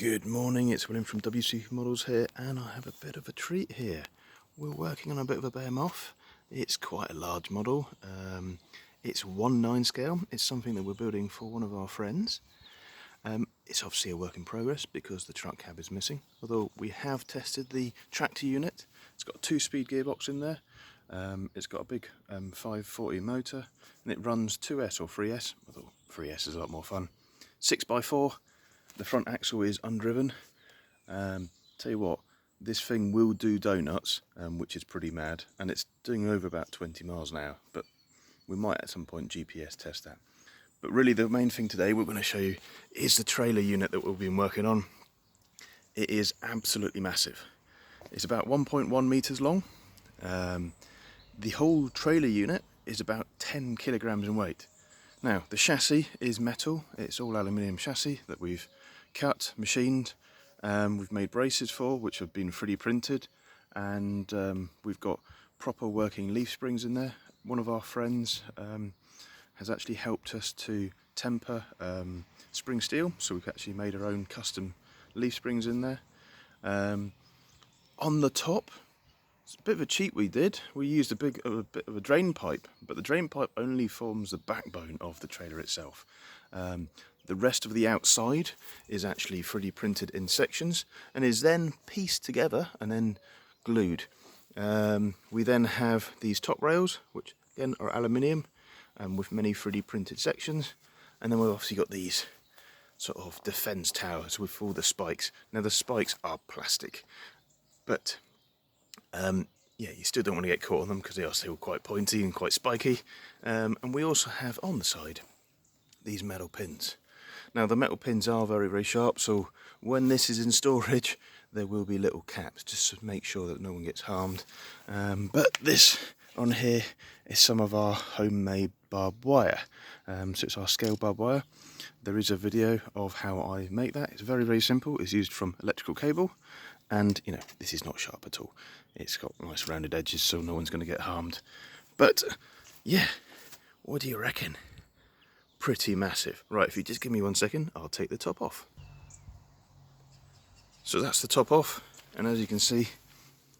Good morning, it's William from WCP Models here, and I have a bit of a treat here. We're working on a bit of a behemoth. It's quite a large model. It's 1/9 scale. It's something that we're building for one of our friends. It's obviously a work in progress because the truck cab is missing, although we have tested the tractor unit. It's got a 2-speed gearbox in there. It's got a big 540 motor, and it runs 2S or 3S, although 3S is a lot more fun. 6x4. The front axle is undriven. Tell you what, this thing will do donuts, which is pretty mad, and it's doing over about 20 miles an hour, but we might at some point GPS test that. But really the main thing today we're going to show you is the trailer unit that we've been working on. It is absolutely massive. It's about 1.1 meters long. The whole trailer unit is about 10 kilograms in weight. Now, the chassis is metal. It's all aluminium chassis that we've cut, machined. We've made braces for, which have been 3D printed, and we've got proper working leaf springs in there. One of our friends has actually helped us to temper spring steel, so we've actually made our own custom leaf springs in there. On the top, it's a bit of a cheat we did. We used a bit of a drain pipe, but the drain pipe only forms the backbone of the trailer itself. The rest of the outside is actually 3D printed in sections and is then pieced together and then glued. We then have these top rails, which again are aluminium with many 3D printed sections, and then we've obviously got these sort of defence towers with all the spikes. Now the spikes are plastic, but yeah, you still don't want to get caught on them because they are still quite pointy and quite spiky. And we also have on the side these metal pins. Now the metal pins are very, very sharp, so when this is in storage there will be little caps just to make sure that no one gets harmed. But this on here is some of our homemade barbed wire. So it's our scale barbed wire. There is a video of how I make that. It's very, very simple. It's used from electrical cable, and you know, this is not sharp at all. It's got nice rounded edges, so no one's going to get harmed. But yeah, what do you reckon? Pretty massive. Right, if you just give me 1 second, I'll take the top off. So that's the top off, and as you can see,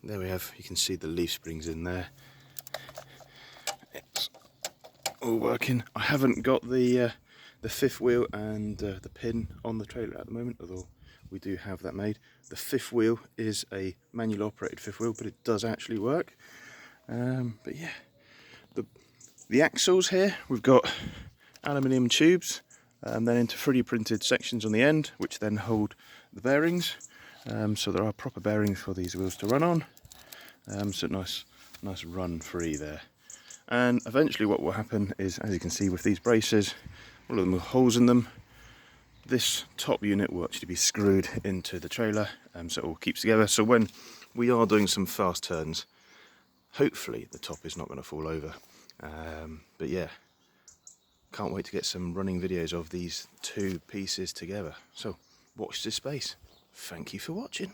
there we have, you can see the leaf springs in there. It's all working. I haven't got the fifth wheel and the pin on the trailer at the moment, although we do have that made. The fifth wheel is a manual operated fifth wheel, but it does actually work. But yeah, the axles here, we've got aluminium tubes, and then into 3D printed sections on the end, which then hold the bearings. So there are proper bearings for these wheels to run on. So nice run free there. And eventually what will happen is, as you can see with these braces, all of them have holes in them. This top unit will actually be screwed into the trailer, so it all keeps together. So when we are doing some fast turns, hopefully the top is not going to fall over. But yeah, can't wait to get some running videos of these two pieces together. So watch this space. Thank you for watching.